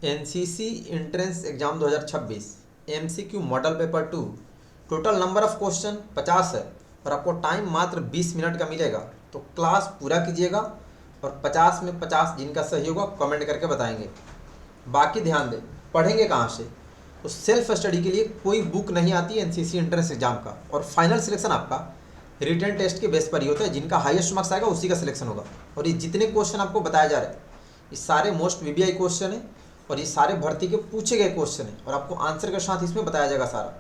NCC entrance exam 2026 MCQ model paper 2। Total number of question 50 है और आपको time मात्र 20 मिनट का मिलेगा। तो क्लास पूरा कीजिएगा और 50 में 50 जिनका सही होगा कमेंट करके बताएंगे। बाकी ध्यान दें, पढ़ेंगे कहाँ से? तो सेल्फ स्टडी के लिए कोई बुक नहीं आती है एनसीसी एंट्रेंस एग्जाम का, और फाइनल सिलेक्शन आपका रिटन टेस्ट के बेस पर ही होता है। जिनका हाईएस्ट मार्क्स आएगा उसी का सिलेक्शन होगा। और ये जितने क्वेश्चन आपको बताए जा रहे हैं ये सारे मोस्ट वीबीआई क्वेश्चन है और ये सारे भर्ती के पूछे गए क्वेश्चन हैं और आपको आंसर के साथ इसमें बताया जाएगा सारा।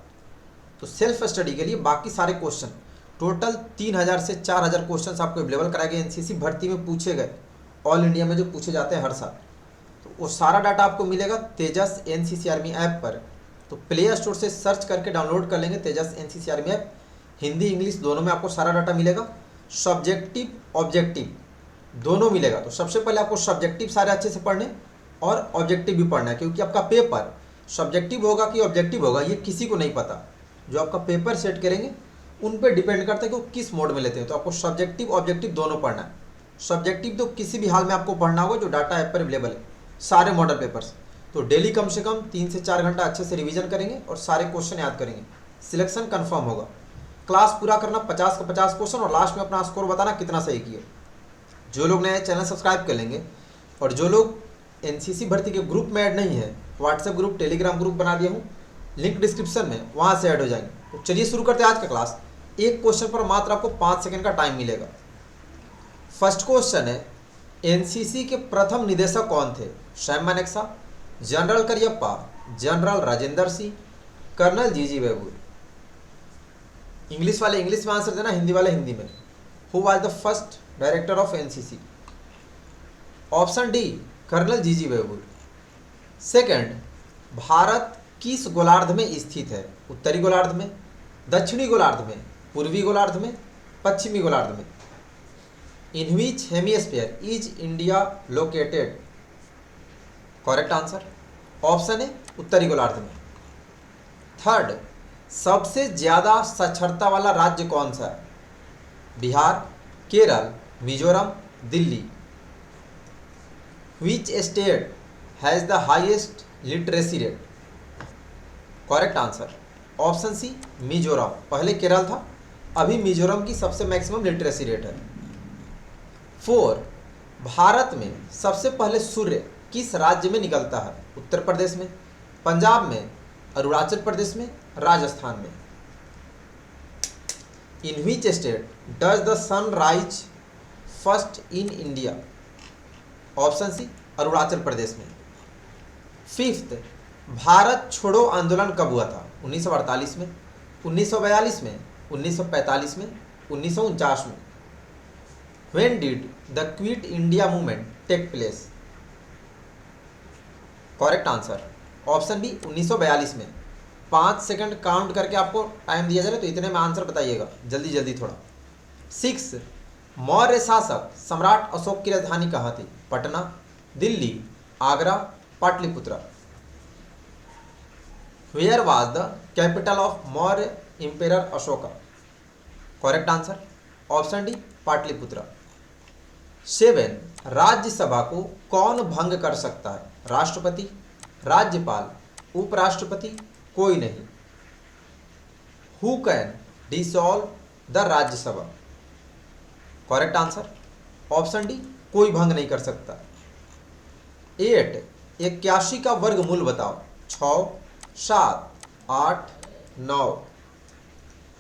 तो सेल्फ स्टडी के लिए बाकी सारे क्वेश्चन टोटल 3000 से 4000 क्वेश्चन आपको अवेलेबल कराए गए एनसीसी भर्ती में पूछे गए, ऑल इंडिया में जो पूछे जाते हैं हर साल। तो वो सारा डाटा आपको मिलेगा तेजस एनसीसी आर्मी ऐप पर। तो प्ले स्टोर से सर्च करके डाउनलोड कर लेंगे Tejas NCC army app. Hindi English दोनों में आपको सारा डाटा मिलेगा, सब्जेक्टिव ऑब्जेक्टिव दोनों मिलेगा। तो सबसे पहले आपको सब्जेक्टिव सारे अच्छे से पढ़ने और ऑब्जेक्टिव भी पढ़ना है, क्योंकि आपका पेपर सब्जेक्टिव होगा कि ऑब्जेक्टिव होगा ये किसी को नहीं पता। जो आपका पेपर सेट करेंगे उन पे डिपेंड करता है कि वो किस मोड में लेते हैं। तो आपको सब्जेक्टिव ऑब्जेक्टिव दोनों पढ़ना है। सब्जेक्टिव तो किसी भी हाल में आपको पढ़ना होगा जो डाटा ऐप पर अवेलेबल है, सारे मॉडल पेपर्स। तो डेली कम से कम 3 से 4 घंटा अच्छे से रिवीजन करेंगे और सारे क्वेश्चन याद करेंगे, सिलेक्शन कंफर्म होगा। क्लास पूरा करना 50 का 50 क्वेश्चन और लास्ट में अपना स्कोर बताना कितना सही किए। जो लोग नए चैनल सब्सक्राइब कर लेंगे और जो लोग एनसीसी भर्ती के ग्रुप में ऐड नहीं है, व्हाट्सएप ग्रुप टेलीग्राम ग्रुप बना दिया हूँ, लिंक डिस्क्रिप्शन में, वहाँ से ऐड हो जाएंगे। तो चलिए शुरू करते हैं आज का क्लास। एक क्वेश्चन पर मात्र आपको 5 सेकंड का टाइम मिलेगा। फर्स्ट क्वेश्चन है, एनसीसी के प्रथम निदेशक कौन थे? Sam Manekshaw, general Cariappa, general Rajendra Singh, colonel G G Bewoor. English वाले इंग्लिश में आंसर देना, हिंदी वाले हिंदी में। Who was the first director of NCC? Option D colonel G G Bewoor. Second, Bharat किस गोलार्ध में स्थित है? उत्तरी गोलार्ध में, दक्षिणी गोलार्ध में, पूर्वी गोलार्ध में, पश्चिमी गोलार्ध में। In which hemisphere is India located? Correct answer option है उत्तरी गोलार्ध में। थर्ड, सबसे ज्यादा साक्षरता वाला राज्य कौन सा है? Bihar, Kerala, Mizoram, Delhi. Which state has the highest literacy rate? Correct answer option C Mizoram. पहले केरल था, अभी मिजोरम की सबसे मैक्सिमम लिटरेसी रेट है। 4, भारत में सबसे पहले सूर्य किस राज्य में निकलता है? उत्तर प्रदेश में, पंजाब में, अरुणाचल प्रदेश में, राजस्थान में। In which state does the sun rise first in India? Option C Arunachal Pradesh में। 5th, भारत छोड़ो आंदोलन कब हुआ था? 1948 में, 1942 में, 1945 में, 1949 में। When did the Quit India movement take place? Correct answer option B 1942 में। 5 सेकंड काउंट करके आपको टाइम दिया जा रहा है, तो इतने में आंसर बताइएगा जल्दी जल्दी थोड़ा। 6, मौर्य शासक सम्राट अशोक की राजधानी कहाँ थी? Patna, Delhi, Agra, Pataliputra. Where was the capital of Maurya emperor Ashoka? Correct answer option D Pataliputra. 7, Rajya Sabha को कौन भंग कर सकता है? राष्ट्रपति, राज्यपाल, उपराष्ट्रपति, कोई नहीं। Who can dissolve the Rajya Sabha? Correct answer option D कोई भंग नहीं कर सकता। 8, 81 का वर्गमूल बताओ। 6, 7, 8, 9।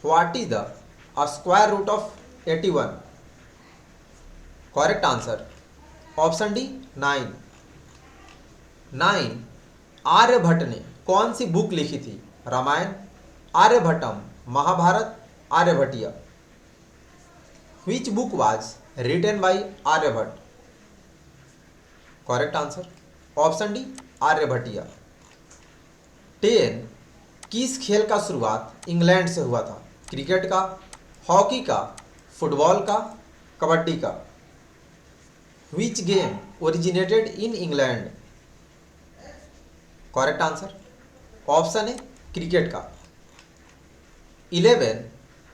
What is the square root of 81? Correct answer option D 9। 9, Aryabhata ने कौन सी बुक लिखी थी? Ramayana, Aryabhattam, Mahabharata, Aryabhatiya. Which book was written by Aryabhata? Correct answer option D Aryabhatiya. 10, किस खेल का शुरुआत इंग्लैंड से हुआ था? क्रिकेट का, हॉकी का, फुटबॉल का, कबड्डी का। Which game originated in England? Correct answer option है क्रिकेट का। 11,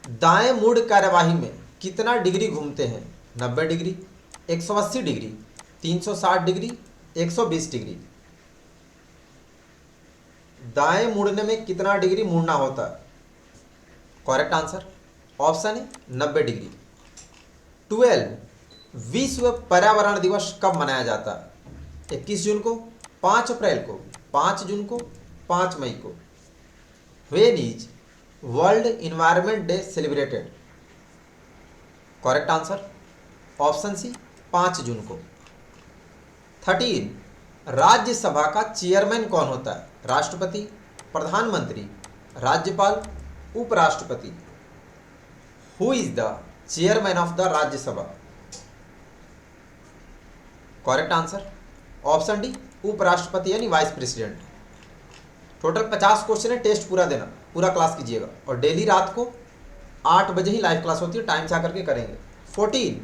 दाएं मुड़ कार्यवाही में कितना डिग्री घूमते हैं? 90 डिग्री, 180 डिग्री, 360 डिग्री, 120 डिग्री। दाएं मुड़ने में कितना डिग्री मुड़ना होता है? करेक्ट आंसर ऑप्शन है 90 डिग्री। 12 विश्व पर्यावरण दिवस कब मनाया जाता है? 21 जून को, 5 अप्रैल को, 5 जून को, 5 मई को। When is world environment day celebrated? Correct answer option C 5 जून को। 13 राज्यसभा का चेयरमैन कौन होता है? राष्ट्रपति, प्रधानमंत्री, राज्यपाल, उपराष्ट्रपति। Who is the chairman of the Rajya Sabha? Correct answer option D उपराष्ट्रपति यानी वाइस प्रेसिडेंट। टोटल 50 क्वेश्चन है, टेस्ट पूरा देना, पूरा क्लास कीजिएगा और डेली रात को 8 बजे ही लाइव क्लास होती है, टाइम से आकर के करेंगे। 14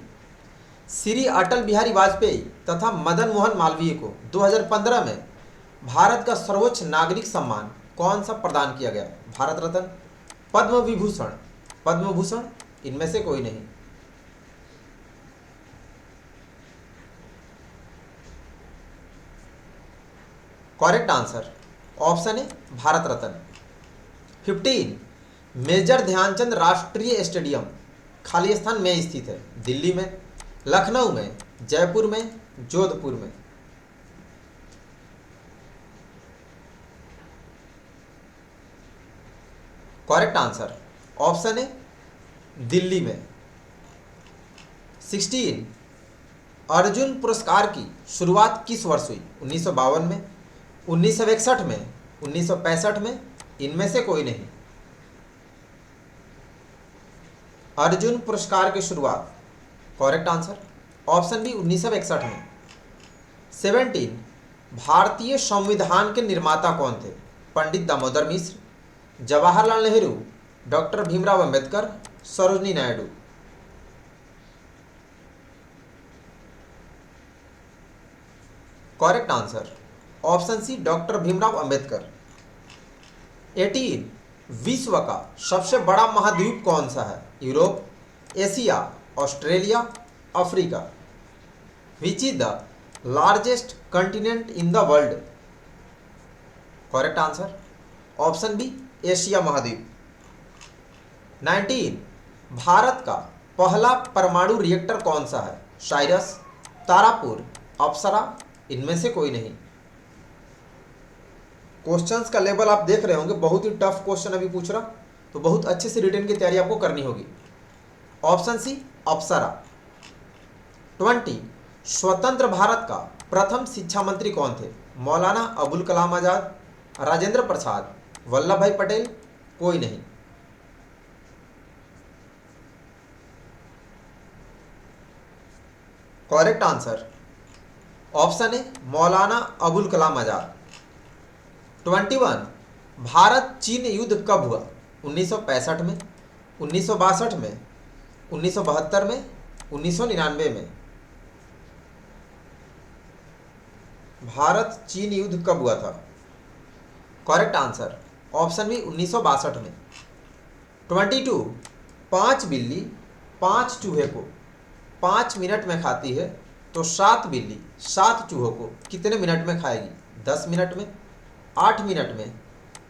श्री अटल बिहारी वाजपेयी तथा मदन मोहन मालवीय को 2015 में भारत का सर्वोच्च नागरिक सम्मान कौन सा प्रदान किया गया? भारत रत्न, पद्म विभूषण, पद्म भूषण, इनमें से कोई नहीं। करेक्ट आंसर ऑप्शन है भारत रत्न। 15 मेजर ध्यानचंद राष्ट्रीय स्टेडियम खाली स्थान में स्थित है? दिल्ली में, लखनऊ में, जयपुर में, जोधपुर में। करेक्ट आंसर ऑप्शन है दिल्ली में। 16 अर्जुन पुरस्कार की शुरुआत किस वर्ष हुई? 1952 में, 1961 में, 1965 में, इनमें से कोई नहीं। अर्जुन पुरस्कार की शुरुआत करेक्ट आंसर ऑप्शन बी 1961 में। 17 भारतीय संविधान के निर्माता कौन थे? Pandit Damodar Mishra, Jawaharlal Nehru, doctor Bhimrao Ambedkar, Sarojini Naidu. Correct answer option C doctor Bhimrao Ambedkar. 18 विश्व का सबसे बड़ा महाद्वीप कौन सा है? Europe, Asia, Australia, Africa. Which is the largest continent in the world? Correct answer option B Asia महाद्वीप। 19 भारत का पहला परमाणु रिएक्टर कौन सा है? साइरस, तारापुर, अप्सरा, इनमें से कोई नहीं। क्वेश्चंस का लेवल आप देख रहे होंगे, बहुत ही टफ क्वेश्चन अभी पूछ रहा, तो बहुत अच्छे से रिटर्न की तैयारी आपको करनी होगी। ऑप्शन सी अप्सरा। 20 स्वतंत्र भारत का प्रथम शिक्षा मंत्री कौन थे? मौलाना अबुल कलाम आजाद, राजेंद्र प्रसाद, वल्लभ भाई पटेल, कोई नहीं। करेक्ट आंसर ऑप्शन है मौलाना अबुल कलाम आजाद। 21 भारत चीन युद्ध कब हुआ? 1965 में, 1962 में, 1972 में, 1999 में। भारत चीन युद्ध कब हुआ था? करेक्ट आंसर ऑप्शन बी 1962 में। 22 5 बिल्ली 5 चूहे को 5 मिनट में खाती है तो 7 बिल्ली 7 चूहों को कितने मिनट में खाएगी? 10 मिनट में, 8 मिनट में,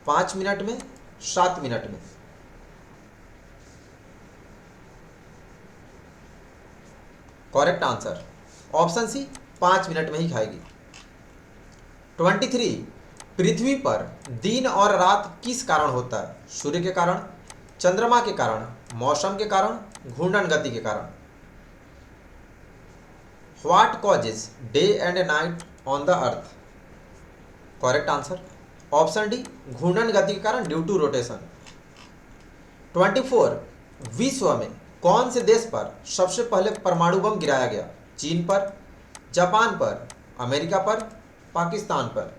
5 मिनट में, 7 मिनट में। Correct answer option C 5 minute में ही खाएगी। 23 पृथ्वी पर दिन और रात किस कारण होता है? सूर्य के कारण, चंद्रमा के कारण, मौसम के कारण, घूर्णन गति के कारण। What causes day and night on the earth? Correct answer option D घूर्णन गति के कारण, ड्यू टू रोटेशन। 24 विश्व में कौन से देश पर सबसे पहले परमाणु बम गिराया गया? चीन पर, जापान पर, अमेरिका पर, पाकिस्तान पर।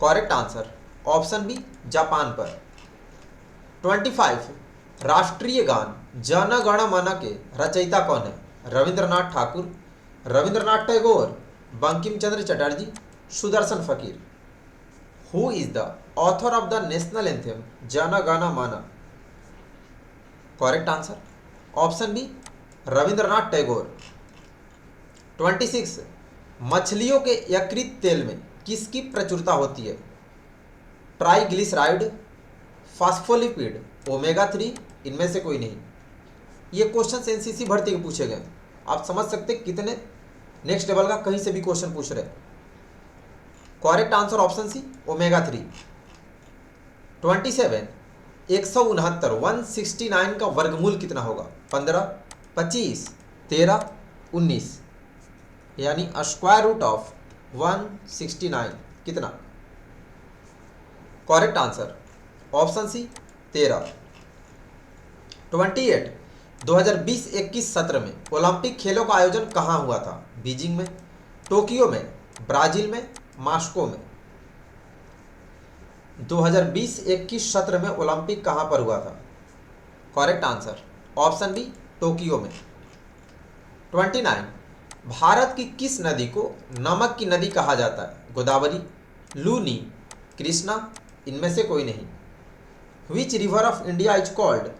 Correct answer option B Japan पर। 25 राष्ट्रीय गान जन गण मन के रचयिता कौन है? Rabindranath Thakur, Rabindranath Tagore, Bankim Chandra Chatterjee, Sudarshan Fakir. Who is the author of the national anthem Jana Gana Mana? Correct answer option B Rabindranath Tagore. 26 मछलियों के यकृत तेल में किसकी प्रचुरता होती है? ट्राइग्लिसराइड, फास्फोलिपिड, ओमेगा 3, इनमें से कोई नहीं। ये क्वेश्चन एनसीसी भर्ती के पूछे गए, आप समझ सकते कितने नेक्स्ट लेवल का कहीं से भी क्वेश्चन पूछ रहे। Correct answer option C, omega 3। 27, 169, 169 का वर्गमूल कितना होगा? 15, 25, 13, 19, यानी स्क्वायर रूट ऑफ 169 कितना? करेक्ट आंसर ऑप्शन सी, 13। 28, 2020-21 सत्र में ओलंपिक खेलों का आयोजन कहाँ हुआ था? बीजिंग में, टोक्यो में, ब्राजील में, मॉस्को में। 2020-21 सत्र में ओलंपिक कहाँ पर हुआ था? Correct answer option B, Tokyo में। 29, भारत की किस नदी को नमक की नदी कहा जाता है? गोदावरी, लूनी, कृष्णा, इनमें से कोई नहीं। Which river of India is called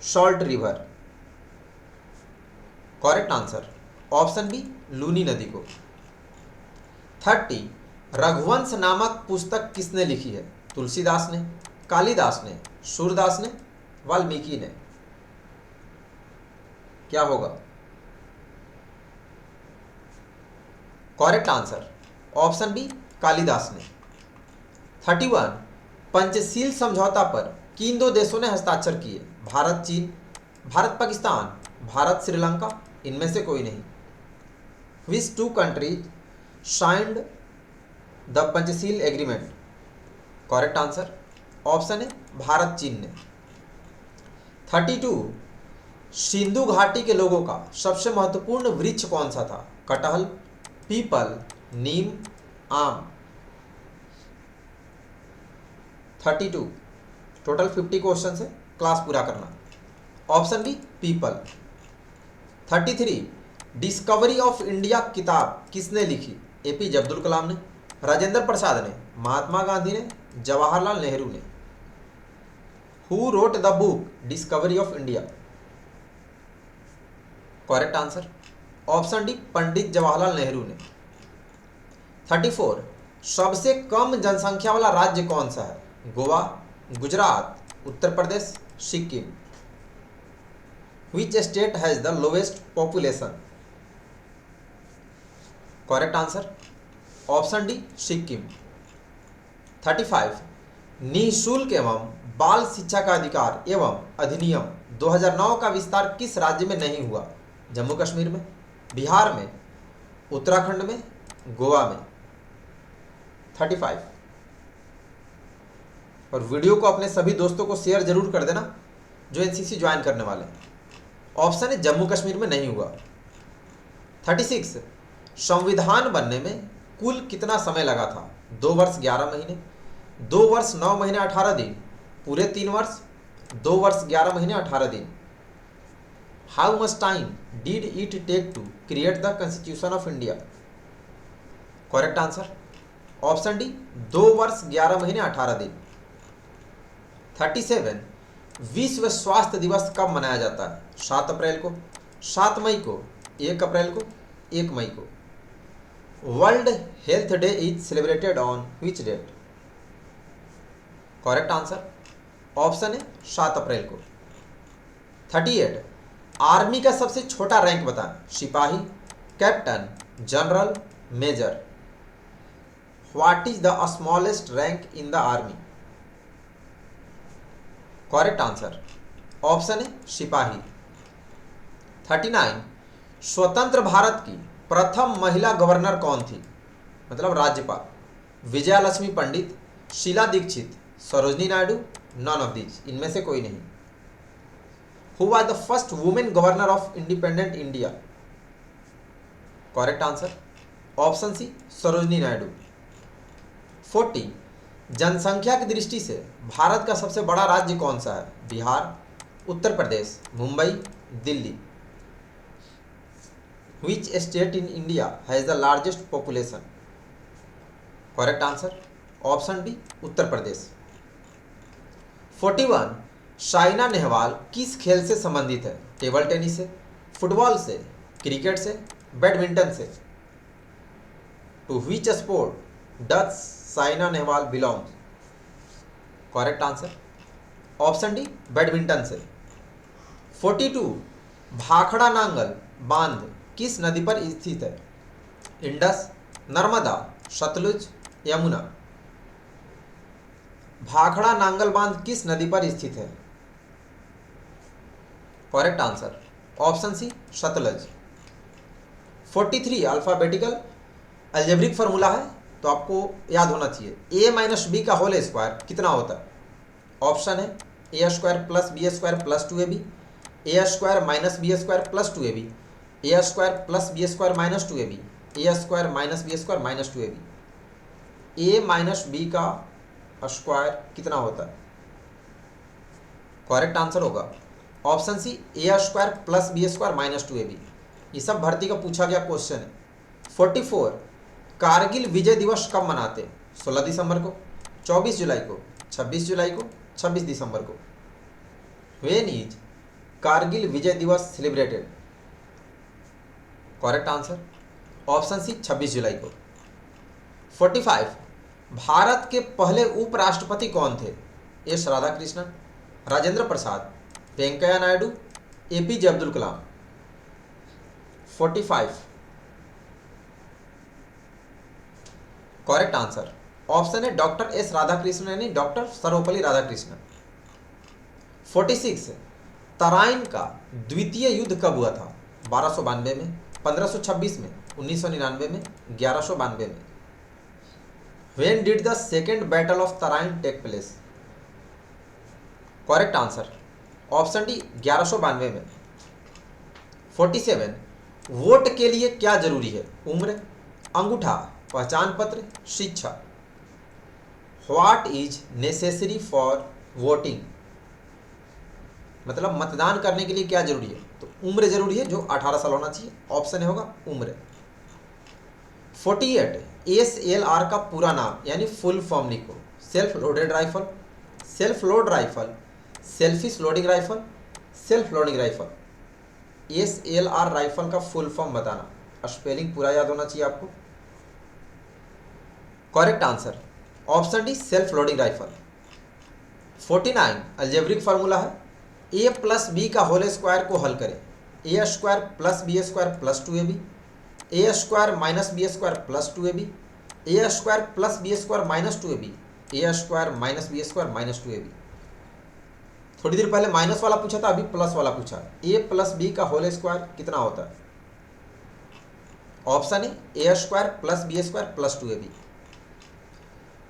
salt river? Correct answer option B, Luni नदी को। 30, रघुवंश नामक पुस्तक किसने लिखी है? तुलसीदास ने, कालिदास ने, सूरदास ने, वाल्मीकि ने। क्या होगा? Correct answer option B, Kalidas ने। 31, पंचशील समझौता पर किन दो देशों ने हस्ताक्षर किए? भारत चीन, भारत पाकिस्तान, भारत श्रीलंका, इनमें से कोई नहीं। Which two countries signed the Panchsheel agreement? Correct answer option है, भारत चीन ने। 32, सिंधु घाटी के लोगों का सबसे महत्वपूर्ण वृक्ष कौन सा था? कटहल, पीपल, नीम, आम। 32, टोटल 50 क्वेश्चन है, क्लास पूरा करना। Option B, peepal. 33, discovery of India किताब किसने लिखी? एपीजे अब्दुल कलाम ने, राजेंद्र प्रसाद ने, महात्मा गांधी ने, जवाहरलाल नेहरू ने। Who wrote the book Discovery of India? Correct answer option D, Pandit Jawaharlal Nehru ने। 34, सबसे कम जनसंख्या वाला राज्य कौन सा है? Goa, Gujarat, Uttar Pradesh, Sikkim. Which state has the lowest population? Correct answer option D, Sikkim. 35, निःशुल्क एवं बाल शिक्षा का अधिकार एवं अधिनियम 2009 का विस्तार किस राज्य में नहीं हुआ? जम्मू कश्मीर में, बिहार में, उत्तराखंड में, गोवा में। 35, और वीडियो को अपने सभी दोस्तों को शेयर जरूर कर देना जो एनसीसी ज्वाइन करने वाले हैं। ऑप्शन है, जम्मू कश्मीर में नहीं हुआ। 36, संविधान बनने में कुल कितना समय लगा था? 2 वर्ष 11 महीने, 2 वर्ष 9 महीने 18 दिन, पूरे 3 वर्ष, 2 वर्ष 11 महीने 18 दिन। How much time did it take to create the constitution of India? Correct answer option D, 2 वर्ष 11 महीने 18 दिन। 37, विश्व स्वास्थ्य दिवस कब मनाया जाता है? 7 अप्रैल को, 7 मई को, 1 अप्रैल को, 1 मई को। World health day is celebrated on which date? Correct answer option है, 7 अप्रैल को। 38, आर्मी का सबसे छोटा रैंक बताएं? सिपाही, captain, general, major. What is the smallest rank in the army? Correct answer option है, सिपाही। 39, स्वतंत्र भारत की प्रथम महिला गवर्नर कौन थी? मतलब राज्यपाल? Vijaya Lakshmi Pandit, Sheila Dikshit, Sarojini Naidu, none of these, इनमें से कोई नहीं। Who was the first women governor of independent India? Correct answer option C, Sarojini Naidu. 40, जनसंख्या की दृष्टि से भारत का सबसे बड़ा राज्य कौन सा है? Bihar, Uttar Pradesh, Mumbai, Delhi. Which state in India has the largest population? Correct answer option B, Uttar Pradesh. 41, Saina Nehwal किस खेल से संबंधित है? टेबल टेनिस से, फुटबॉल से, क्रिकेट से, बैडमिंटन से। To which sport does Saina Nehwal belongs? Correct answer option D badminton से। 42 भाखड़ा नांगल बांध किस नदी पर स्थित है? इंडस, नर्मदा, सतलुज, यमुना। भाखड़ा नांगल बांध किस नदी पर स्थित है? Correct answer option C Satluj. 43 alphabetical algebraic formula है, तो आपको याद होना चाहिए। ए माइनस बी का होल स्क्वायर कितना होता है? ऑप्शन है A square plus B square plus 2ab, A square minus B square plus 2ab, A square plus B square minus 2ab, A square minus B square minus 2ab। A minus B का square कितना होता है? Correct answer होगा option C A square plus B square minus 2ab। ये सब भर्ती का पूछा गया क्वेश्चन है। 44 कारगिल विजय दिवस कब मनाते हैं? 16 दिसंबर को, 24 जुलाई को, 26 जुलाई को, 26 दिसंबर को। When is Kargil Vijay Diwas celebrated? Correct answer option C 26 जुलाई को। 45 भारत के पहले उपराष्ट्रपति कौन थे? S Radhakrishnan, Rajendra Prasad, Venkaiah Naidu, APJ Abdul Kalam. 45 correct answer option है डॉक्टर एस राधाकृष्णन यानी डॉक्टर सर्वपल्ली राधाकृष्णन। 46 तराइन का द्वितीय युद्ध कब हुआ था? 1292 में, 1526 में, 1999 में, 1192 में। When did the second battle of Tarain take place? Correct answer option D 1192 में। 47 वोट के लिए क्या जरूरी है? उम्र, अंगूठा, पहचान पत्र, शिक्षा। What is necessary for voting? मतलब मतदान करने के लिए क्या जरूरी है? तो उम्र जरूरी है जो 18 साल होना चाहिए। ऑप्शन होगा उम्र। 48 SLR का पूरा नाम यानी फुल फॉर्म लिखो। Self loaded rifle, self load rifle, selfish loading rifle, self loading rifle. SLR rifle का फुल फॉर्म बताना, स्पेलिंग पूरा याद होना चाहिए आपको। Correct answer option D self loading rifle. 49 algebraic formula है। ए प्लस बी का होल स्क्वायर को हल करें। A square plus B square plus 2ab, A square minus B square plus 2ab, A square plus B square minus 2ab, A square minus B square minus 2ab। थोड़ी देर पहले minus वाला पूछा था, अभी plus वाला पूछा। ए प्लस बी का whole square कितना होता है? ऑप्शन है A square plus B square plus 2ab।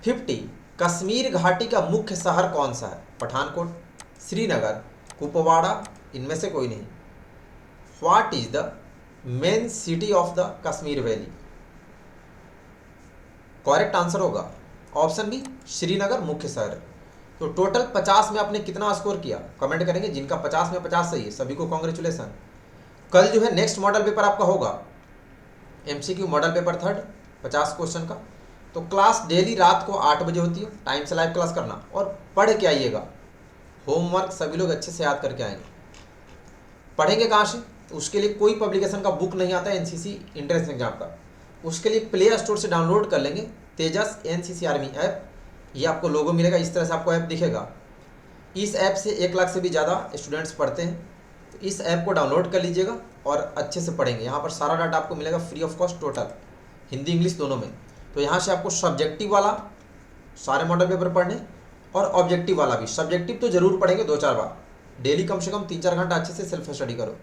50 Kashmir घाटी का मुख्य शहर कौन सा है? पठानकोट, श्रीनगर, कुपवाड़ा, इनमें से कोई नहीं। What is the main city of the Kashmir valley? Correct answer होगा ऑप्शन बी श्रीनगर मुख्य शहर है। तो टोटल 50 में आपने कितना स्कोर किया? कमेंट करेंगे। जिनका 50 में 50 सही है सभी को कांग्रेचुलेसन। कल जो है नेक्स्ट मॉडल पेपर आपका होगा MCQ मॉडल पेपर 3 50 क्वेश्चन का। तो क्लास डेली रात को 8 बजे होती है, टाइम से लाइव क्लास करना और पढ़ के आइएगा। होमवर्क सभी लोग अच्छे से याद करके आएंगे। पढ़ेंगे कहाँ से? तो उसके लिए कोई पब्लिकेशन का बुक नहीं आता है NCC एंट्रेंस एग्जाम का। उसके लिए प्ले स्टोर से डाउनलोड कर लेंगे तेजस NCC आर्मी ऐप। ये आपको लोगो मिलेगा, इस तरह से आपको ऐप दिखेगा। इस ऐप से 1 लाख से भी ज़्यादा स्टूडेंट्स पढ़ते हैं। तो इस ऐप को डाउनलोड कर लीजिएगा और अच्छे से पढ़ेंगे। यहाँ पर सारा डाटा आपको मिलेगा free of cost total, Hindi English दोनों में। तो यहाँ से आपको सब्जेक्टिव वाला सारे मॉडल पेपर पढ़ने और ऑब्जेक्टिव वाला भी। सब्जेक्टिव तो जरूर पढ़ेंगे 2-4 बार डेली, कम से कम 3-4 घंटा अच्छे से सेल्फ स्टडी करो।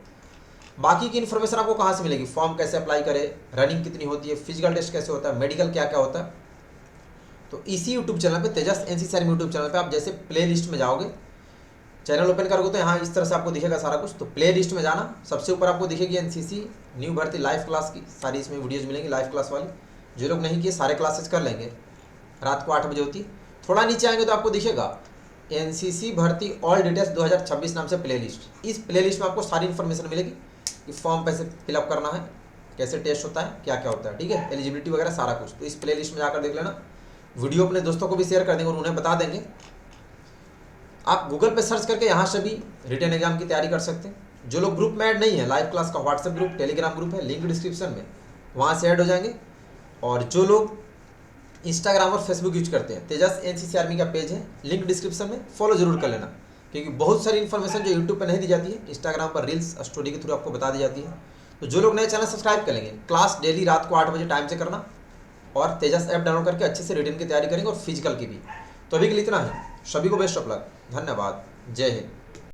बाकी की इन्फॉर्मेशन आपको कहाँ से मिलेगी? फॉर्म कैसे अप्लाई करें, रनिंग कितनी होती है, फिजिकल टेस्ट कैसे होता है, मेडिकल क्या क्या होता है। तो इसी यूट्यूब चैनल पे तेजस NCC आर्मी यूट्यूब चैनल पे आप जैसे प्ले लिस्ट में जाओगे, चैनल ओपन करोगे तो यहाँ इस तरह से आपको दिखेगा सारा कुछ। तो प्ले लिस्ट में जाना, सबसे ऊपर आपको दिखेगी NCC न्यू भर्ती लाइव क्लास की सारी इसमें वीडियोज़ मिलेंगी लाइव क्लास वाली। जो लोग नहीं किए सारे क्लासेज कर लेंगे, रात को 8 बजे होती है। थोड़ा नीचे आएंगे तो आपको दिखेगा NCC भर्ती ऑल डिटेल्स 2026 नाम से प्ले लिस्ट। इस प्ले लिस्ट में आपको सारी इन्फॉर्मेशन मिलेगी कि फॉर्म कैसे फिलअप करना है, कैसे टेस्ट होता है, क्या क्या होता है, ठीक है, एलिजिबिलिटी वगैरह सारा कुछ। तो इस प्ले लिस्ट में जाकर देख लेना। वीडियो अपने दोस्तों को भी शेयर कर देंगे और उन्हें बता देंगे। आप गूगल पे सर्च करके यहाँ से भी रिटन एग्जाम की तैयारी कर सकते हैं। जो लोग ग्रुप में ऐड नहीं है, लाइव क्लास का व्हाट्सएप ग्रुप, टेलीग्राम ग्रुप है, लिंक डिस्क्रिप्शन में, वहाँ से ऐड हो जाएंगे। और जो लोग इंस्टाग्राम और फेसबुक यूज करते हैं, तेजस एनसीसी आर्मी का पेज है, लिंक डिस्क्रिप्शन में, फॉलो जरूर कर लेना, क्योंकि बहुत सारी इन्फॉर्मेशन जो यूट्यूब पर नहीं दी जाती है, इंस्टाग्राम पर रील्स स्टोरी के थ्रू आपको बता दी जाती है। तो जो लोग नए चैनल सब्सक्राइब करेंगे, क्लास डेली रात को 8 बजे टाइम से करना, और तेजस ऐप डाउनलोड करके अच्छे से रिटन की तैयारी करेंगे और फिजिकल की भी। तो अभी के लिए इतना ही, सभी को बेस्ट ऑफ लक, धन्यवाद, जय हिंद।